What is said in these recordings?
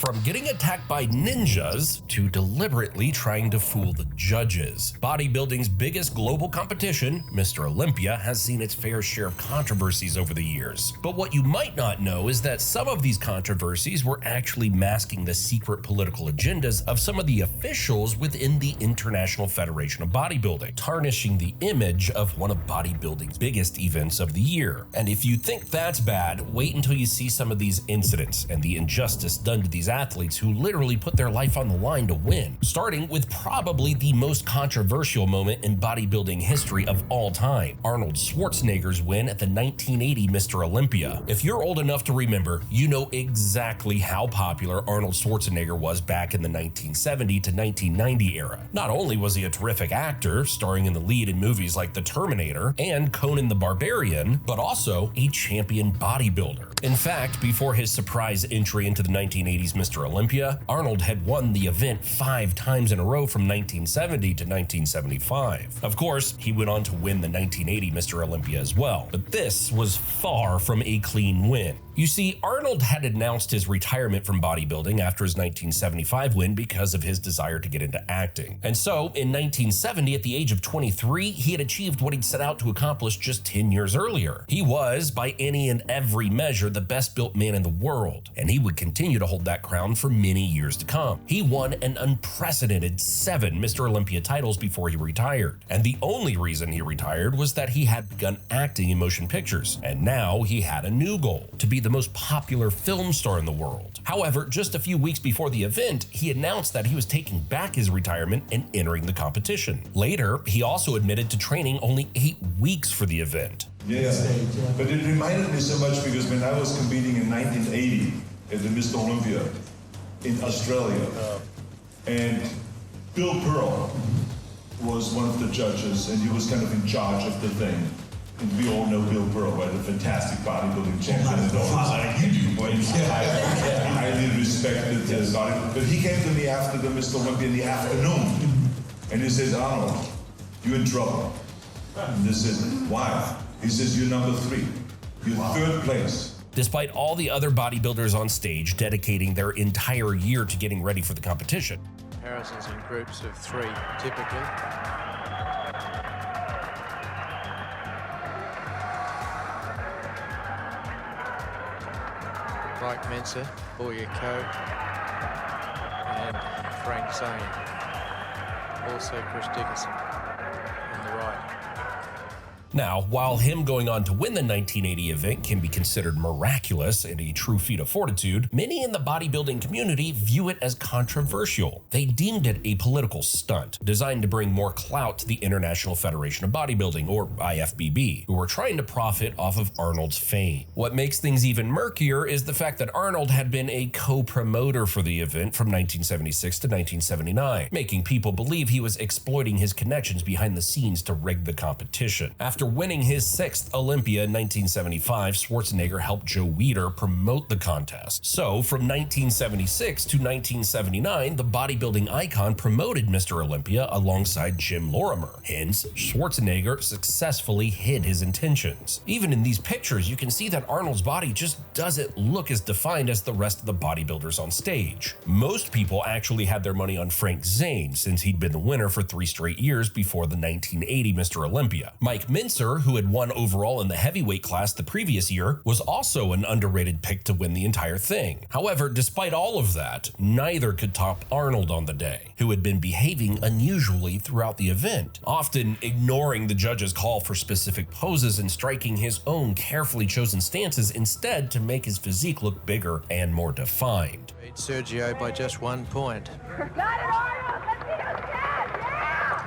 From getting attacked by ninjas to deliberately trying to fool the judges. Bodybuilding's biggest global competition, Mr. Olympia, has seen its fair share of controversies over the years. But what you might not know is that some of these controversies were actually masking the secret political agendas of some of the officials within the International Federation of Bodybuilding, tarnishing the image of one of bodybuilding's biggest events of the year. And if you think that's bad, wait until you see some of these incidents and the injustice done to these athletes who literally put their life on the line to win. Starting with probably the most controversial moment in bodybuilding history of all time, Arnold Schwarzenegger's win at the 1980 Mr. Olympia. If you're old enough to remember, you know exactly how popular Arnold Schwarzenegger was back in the 1970 to 1990 era. Not only was he a terrific actor, starring in the lead in movies like The Terminator and Conan the Barbarian, but also a champion bodybuilder. In fact, before his surprise entry into the 1980s Mr. Olympia, Arnold had won the event 5 times in a row from 1970 to 1975. Of course, he went on to win the 1980 Mr. Olympia as well, but this was far from a clean win. You see, Arnold had announced his retirement from bodybuilding after his 1975 win because of his desire to get into acting. And so, in 1970, at the age of 23, he had achieved what he'd set out to accomplish just 10 years earlier. He was, by any and every measure, the best-built man in the world, and he would continue to hold that crown for many years to come. He won an unprecedented 7 Mr. Olympia titles before he retired, and the only reason he retired was that he had begun acting in motion pictures, and now he had a new goal: to be the most popular film star in the world. However, just a few weeks before the event, he announced that he was taking back his retirement and entering the competition. Later, he also admitted to training only 8 weeks for the event. Yeah, but it reminded me so much because when I was competing in 1980 at the Mr. Olympia in Australia, and Bill Pearl was one of the judges, and he was kind of in charge of the thing. And we all know Bill Pearl, right? A fantastic bodybuilding champion. Like you do, boy. I highly respected his body. But he came to me after the Mr. Olympia in the afternoon, and he says, "Arnold, you're in trouble." And I said, "Why?" He says, "You're number 3. You're 3rd place." Despite all the other bodybuilders on stage dedicating their entire year to getting ready for the competition. Comparisons in groups of 3, typically. Mike Mensa, Boya Coe, and Frank Zane. Also Chris Dickinson on the right. Now, while him going on to win the 1980 event can be considered miraculous and a true feat of fortitude, many in the bodybuilding community view it as controversial. They deemed it a political stunt designed to bring more clout to the International Federation of Bodybuilding, or IFBB, who were trying to profit off of Arnold's fame. What makes things even murkier is the fact that Arnold had been a co-promoter for the event from 1976 to 1979, making people believe he was exploiting his connections behind the scenes to rig the competition. After winning his 6th Olympia in 1975, Schwarzenegger helped Joe Weider promote the contest. So, from 1976 to 1979, the bodybuilding icon promoted Mr. Olympia alongside Jim Lorimer. Hence, Schwarzenegger successfully hid his intentions. Even in these pictures, you can see that Arnold's body just doesn't look as defined as the rest of the bodybuilders on stage. Most people actually had their money on Frank Zane, since he'd been the winner for 3 straight years before the 1980 Mr. Olympia. Mike Mensa, who had won overall in the heavyweight class the previous year, was also an underrated pick to win the entire thing. However, despite all of that, neither could top Arnold on the day, who had been behaving unusually throughout the event, often ignoring the judge's call for specific poses and striking his own carefully chosen stances instead to make his physique look bigger and more defined. Beat Sergio by just 1 point. Got it, Arnold! Let's see those stats! Yeah!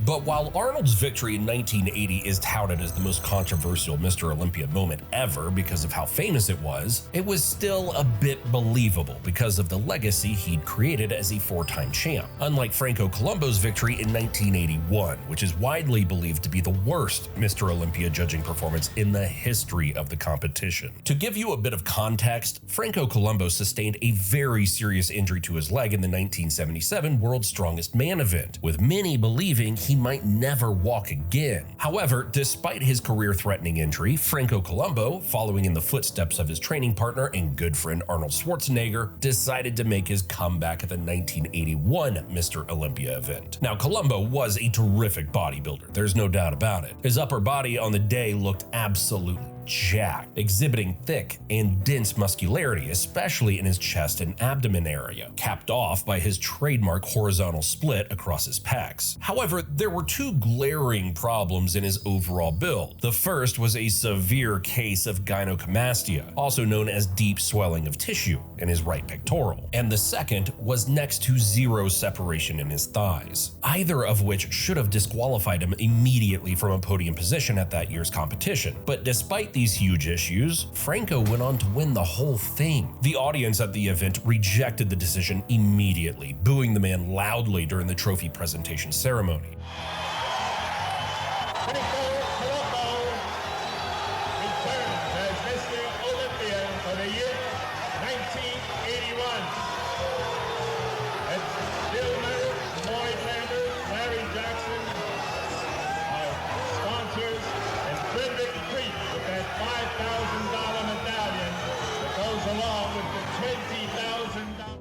But while Arnold's victory in 1980 is touted as the most controversial Mr. Olympia moment ever because of how famous it was still a bit believable because of the legacy he'd created as a 4-time champ. Unlike Franco Columbo's victory in 1981, which is widely believed to be the worst Mr. Olympia judging performance in the history of the competition. To give you a bit of context, Franco Columbo sustained a very serious injury to his leg in the 1977 World's Strongest Man event, with many believing he might might never walk again. However, despite his career-threatening injury, Franco Columbu, following in the footsteps of his training partner and good friend Arnold Schwarzenegger, decided to make his comeback at the 1981 Mr. Olympia event. Now, Columbu was a terrific bodybuilder, there's no doubt about it. His upper body on the day looked absolutely jacked, exhibiting thick and dense muscularity, especially in his chest and abdomen area, capped off by his trademark horizontal split across his pecs. However, there were two glaring problems in his overall build. The first was a severe case of gynecomastia, also known as deep swelling of tissue in his right pectoral, and the second was next to zero separation in his thighs, either of which should have disqualified him immediately from a podium position at that year's competition. But despite these huge issues, Franco went on to win the whole thing. The audience at the event rejected the decision immediately, booing the man loudly during the trophy presentation ceremony.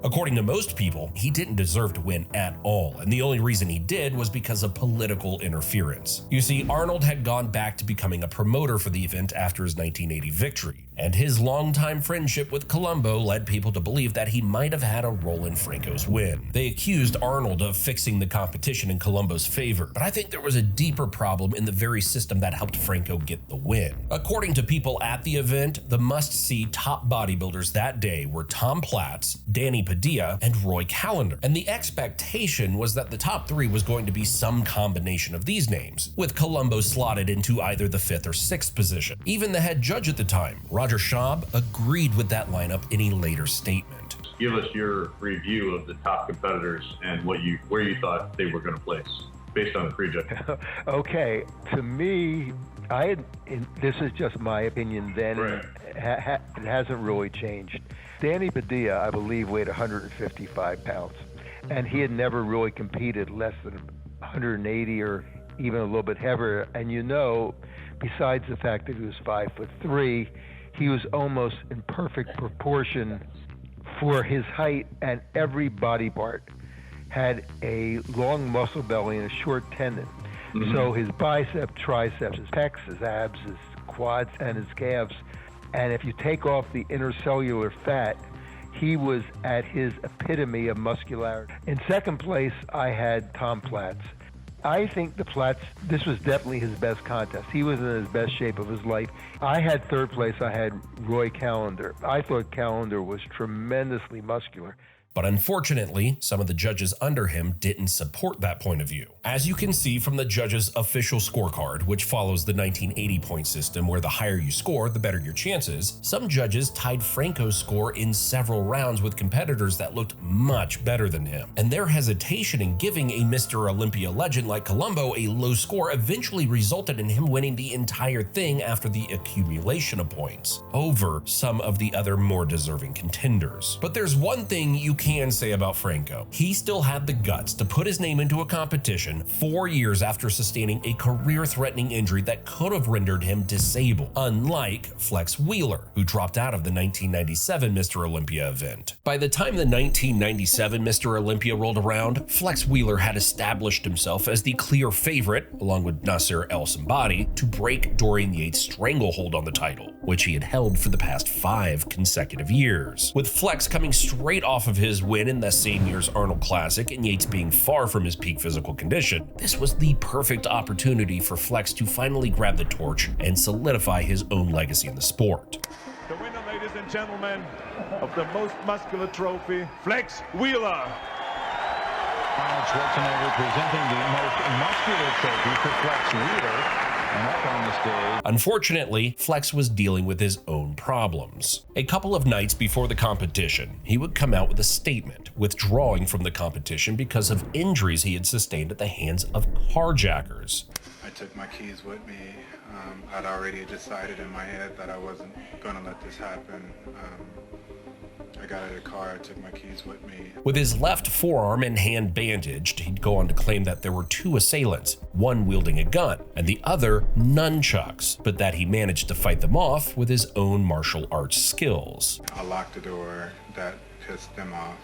According to most people, he didn't deserve to win at all, and the only reason he did was because of political interference. You see, Arnold had gone back to becoming a promoter for the event after his 1980 victory, and his longtime friendship with Columbu led people to believe that he might have had a role in Franco's win. They accused Arnold of fixing the competition in Columbu's favor, but I think there was a deeper problem in the very system that helped Franco get the win. According to people at the event, the must-see top bodybuilders that day were Tom Platz, Danny Padilla, and Roy Callender, and the expectation was that the top three was going to be some combination of these names, with Columbu slotted into either the 5th or 6th position. Even the head judge at the time, Roger Schaub, agreed with that lineup in a later statement. Give us your review of the top competitors and where you thought they were going to place based on the prejudging. Okay, to me, this is just my opinion then, right. It hasn't really changed. Danny Padilla, I believe, weighed 155 pounds, and he had never really competed less than 180 or even a little bit heavier. And besides the fact that he was 5'3", he was almost in perfect proportion for his height, and every body part had a long muscle belly and a short tendon. Mm-hmm. So his biceps, triceps, his pecs, his abs, his quads, and his calves. And if you take off the intercellular fat, he was at his epitome of muscularity. In second place, I had Tom Platz. I think this was definitely his best contest. He was in his best shape of his life. I had third place, I had Roy Callender. I thought Callender was tremendously muscular. But unfortunately, some of the judges under him didn't support that point of view. As you can see from the judges' official scorecard, which follows the 1980 point system where the higher you score, the better your chances, some judges tied Franco's score in several rounds with competitors that looked much better than him. And their hesitation in giving a Mr. Olympia legend like Columbu a low score eventually resulted in him winning the entire thing after the accumulation of points, over some of the other more deserving contenders. But there's one thing you can say about Franco. He still had the guts to put his name into a competition 4 years after sustaining a career-threatening injury that could have rendered him disabled, unlike Flex Wheeler, who dropped out of the 1997 Mr. Olympia event. By the time the 1997 Mr. Olympia rolled around, Flex Wheeler had established himself as the clear favorite, along with Nasser El Sambadi, to break Dorian Yates' stranglehold on the title, which he had held for the past 5 consecutive years. With Flex coming straight off of his win in that same year's Arnold Classic and Yates being far from his peak physical condition, this was the perfect opportunity for Flex to finally grab the torch and solidify his own legacy in the sport. The winner, ladies and gentlemen, of the most muscular trophy, Flex Wheeler. Arnold Schwarzenegger presenting the most muscular trophy for Flex Wheeler. And up on the stage. Unfortunately, Flex was dealing with his own problems. A couple of nights before the competition, he would come out with a statement, withdrawing from the competition because of injuries he had sustained at the hands of carjackers. I took my keys with me. I'd already decided in my head that I wasn't going to let this happen. I got out of the car, I took my keys with me. With his left forearm and hand bandaged, he'd go on to claim that there were two assailants, one wielding a gun and the other nunchucks, but that he managed to fight them off with his own martial arts skills. I locked the door, that pissed them off.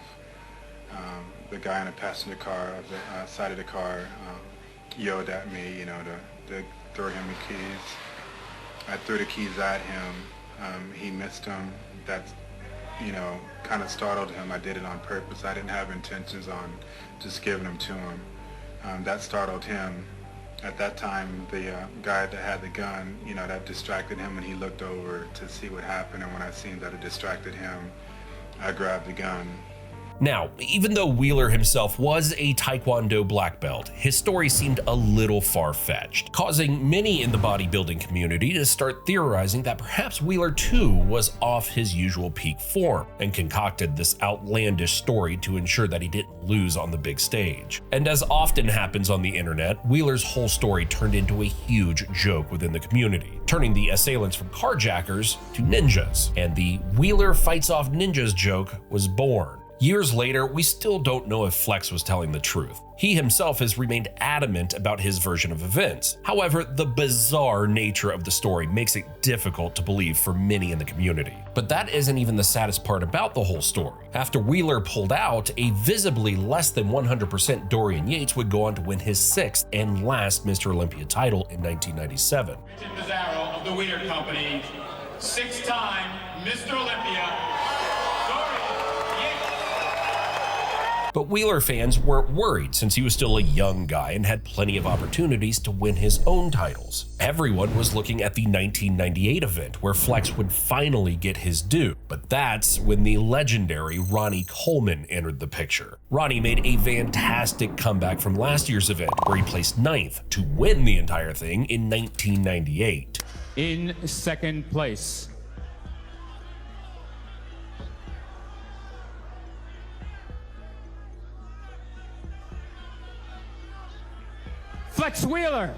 The guy in the passenger car, the side of the car, yelled at me, you know, to throw him the keys. I threw the keys at him. He missed them. That, you know, kind of startled him. I did it on purpose. I didn't have intentions on just giving them to him. That startled him. At that time, the guy that had the gun, you know, that distracted him, and he looked over to see what happened. And when I seen that it distracted him, I grabbed the gun. Now, even though Wheeler himself was a Taekwondo black belt, his story seemed a little far-fetched, causing many in the bodybuilding community to start theorizing that perhaps Wheeler too was off his usual peak form and concocted this outlandish story to ensure that he didn't lose on the big stage. And as often happens on the internet, Wheeler's whole story turned into a huge joke within the community, turning the assailants from carjackers to ninjas, and the Wheeler fights off ninjas joke was born. Years later, we still don't know if Flex was telling the truth. He himself has remained adamant about his version of events. However, the bizarre nature of the story makes it difficult to believe for many in the community. But that isn't even the saddest part about the whole story. After Wheeler pulled out, a visibly less than 100% Dorian Yates would go on to win his 6th and last Mr. Olympia title in 1997. Richard Pizarro of the Wheeler Company, 6-time Mr. Olympia. But Wheeler fans weren't worried since he was still a young guy and had plenty of opportunities to win his own titles. Everyone was looking at the 1998 event where Flex would finally get his due, but that's when the legendary Ronnie Coleman entered the picture. Ronnie made a fantastic comeback from last year's event where he placed 9th to win the entire thing in 1998. In second place, Flex Wheeler.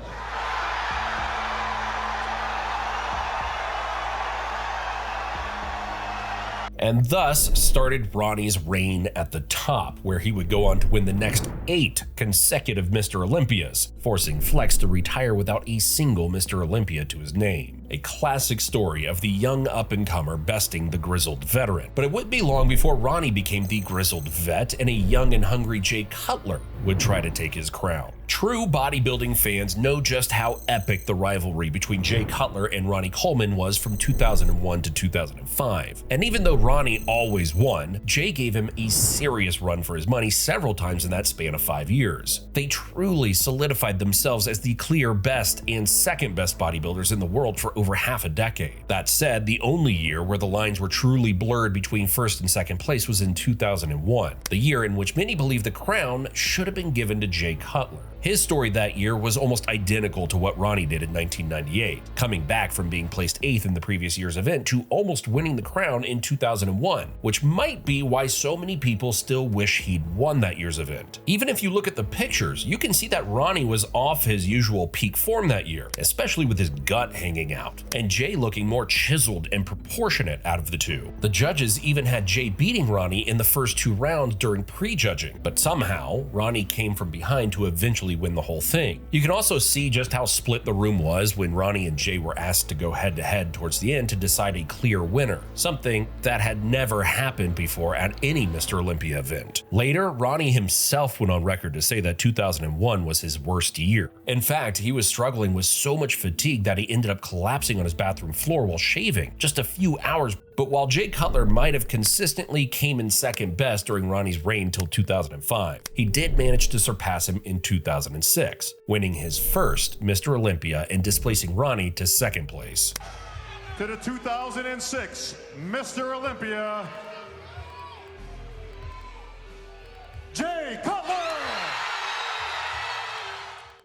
And thus started Ronnie's reign at the top, where he would go on to win the next 8 consecutive Mr. Olympias, forcing Flex to retire without a single Mr. Olympia to his name. A classic story of the young up-and-comer besting the grizzled veteran. But it wouldn't be long before Ronnie became the grizzled vet and a young and hungry Jay Cutler would try to take his crown. True bodybuilding fans know just how epic the rivalry between Jay Cutler and Ronnie Coleman was from 2001 to 2005. And even though Ronnie always won, Jay gave him a serious run for his money several times in that span of 5 years. They truly solidified themselves as the clear best and second best bodybuilders in the world for over half a decade. That said, the only year where the lines were truly blurred between first and second place was in 2001, the year in which many believe the crown should have been given to Jay Cutler. His story that year was almost identical to what Ronnie did in 1998, coming back from being placed 8th in the previous year's event to almost winning the crown in 2001, which might be why so many people still wish he'd won that year's event. Even if you look at the pictures, you can see that Ronnie was off his usual peak form that year, especially with his gut hanging out, and Jay looking more chiseled and proportionate out of the two. The judges even had Jay beating Ronnie in the first 2 rounds during pre-judging, but somehow Ronnie came from behind to eventually win the whole thing. You can also see just how split the room was when Ronnie and Jay were asked to go head-to-head towards the end to decide a clear winner, something that had never happened before at any Mr. Olympia event. Later, Ronnie himself went on record to say that 2001 was his worst year. In fact, he was struggling with so much fatigue that he ended up collapsing on his bathroom floor while shaving just a few hours. But while Jay Cutler might have consistently came in second best during Ronnie's reign till 2005, he did manage to surpass him in 2006, winning his first Mr. Olympia and displacing Ronnie to second place. To the 2006 Mr. Olympia, Jay Cutler.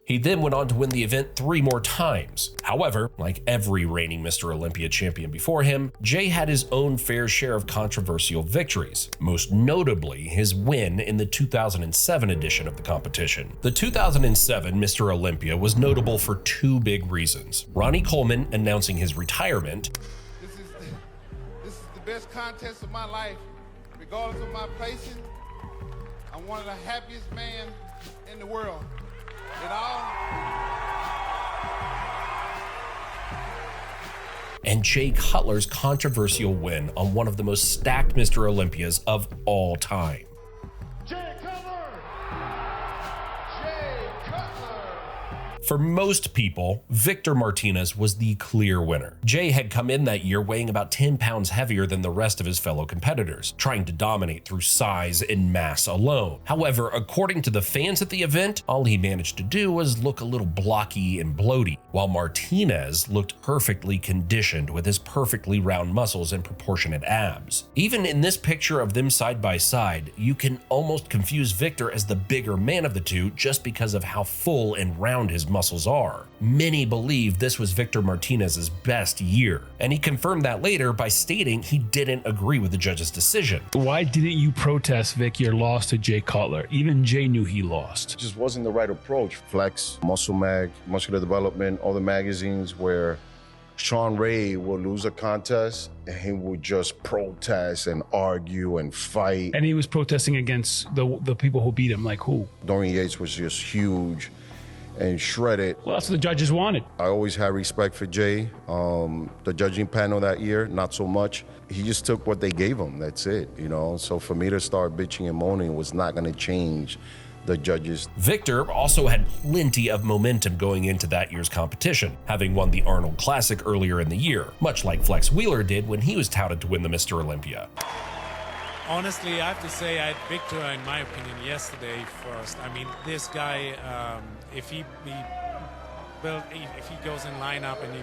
He then went on to win the event 3 more times. However, like every reigning Mr. Olympia champion before him, Jay had his own fair share of controversial victories, most notably his win in the 2007 edition of the competition. The 2007 Mr. Olympia was notable for 2 big reasons. Ronnie Coleman announcing his retirement. This is the best contest of my life. regardless of my placing, I'm one of the happiest men in the world. It all. And Jay Cutler's controversial win on one of the most stacked Mr. Olympias of all time. For most people, Victor Martinez was the clear winner. Jay had come in that year weighing about 10 pounds heavier than the rest of his fellow competitors, trying to dominate through size and mass alone. However, according to the fans at the event, all he managed to do was look a little blocky and bloaty, while Martinez looked perfectly conditioned with his perfectly round muscles and proportionate abs. Even in this picture of them side by side, you can almost confuse Victor as the bigger man of the two just because of how full and round his muscles are. Many believe this was Victor Martinez's best year, and he confirmed that later by stating he didn't agree with the judge's decision. Why didn't you protest, Vic, your loss to Jay Cutler? Even Jay knew he lost. It just wasn't the right approach. Flex, Muscle Mag, Muscular Development, all the magazines where Sean Ray would lose a contest and he would just protest and argue and fight. And he was protesting against the people who beat him, like who? Dorian Yates was just huge and shredded. Well, that's what the judges wanted. I always had respect for Jay. The judging panel that year, not so much. He just took what they gave him, that's it, you know? So for me to start bitching and moaning was not gonna change the judges. Victor also had plenty of momentum going into that year's competition, having won the Arnold Classic earlier in the year, much like Flex Wheeler did when he was touted to win the Mr. Olympia. Honestly, I have to say I had Victor, in my opinion, yesterday first. I mean, this guy, if he goes in lineup and he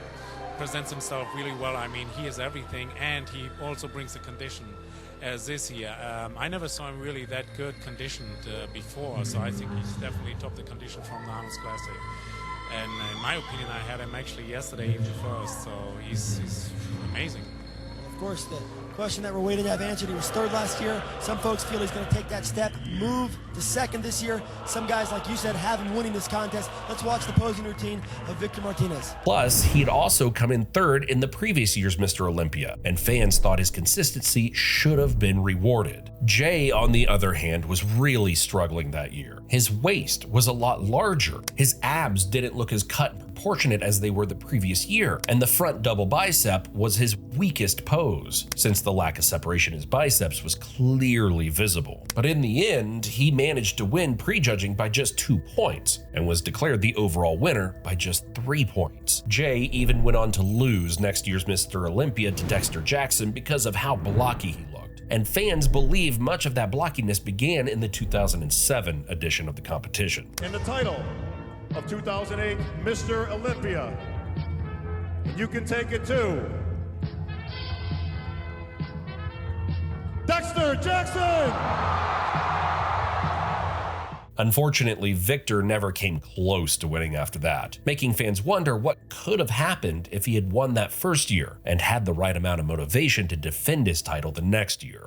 presents himself really well, I mean, he is everything, and he also brings the condition as this year. I never saw him really that good conditioned before, so I think he's definitely topped the condition from the Arnold Classic. And in my opinion, I had him actually yesterday even first, so he's amazing. Of course, the question that we're waiting to have answered, he was third last year. Some folks feel he's going to take that step, move to second this year. Some guys, like you said, have him winning this contest. Let's watch the posing routine of Victor Martinez. Plus, he had also come in third in the previous year's Mr. Olympia, and fans thought his consistency should have been rewarded. Jay, on the other hand, was really struggling that year. His waist was a lot larger. His abs didn't look as cut and proportionate as they were the previous year, and the front double bicep was his weakest pose, since the lack of separation in his biceps was clearly visible. But in the end, he managed to win prejudging by just 2 points, and was declared the overall winner by just 3 points. Jay even went on to lose next year's Mr. Olympia to Dexter Jackson because of how blocky he looked, and fans believe much of that blockiness began in the 2007 edition of the competition. And the title of 2008 Mr. Olympia, you can take it to Dexter Jackson! Unfortunately, Victor never came close to winning after that, making fans wonder what could have happened if he had won that first year and had the right amount of motivation to defend his title the next year.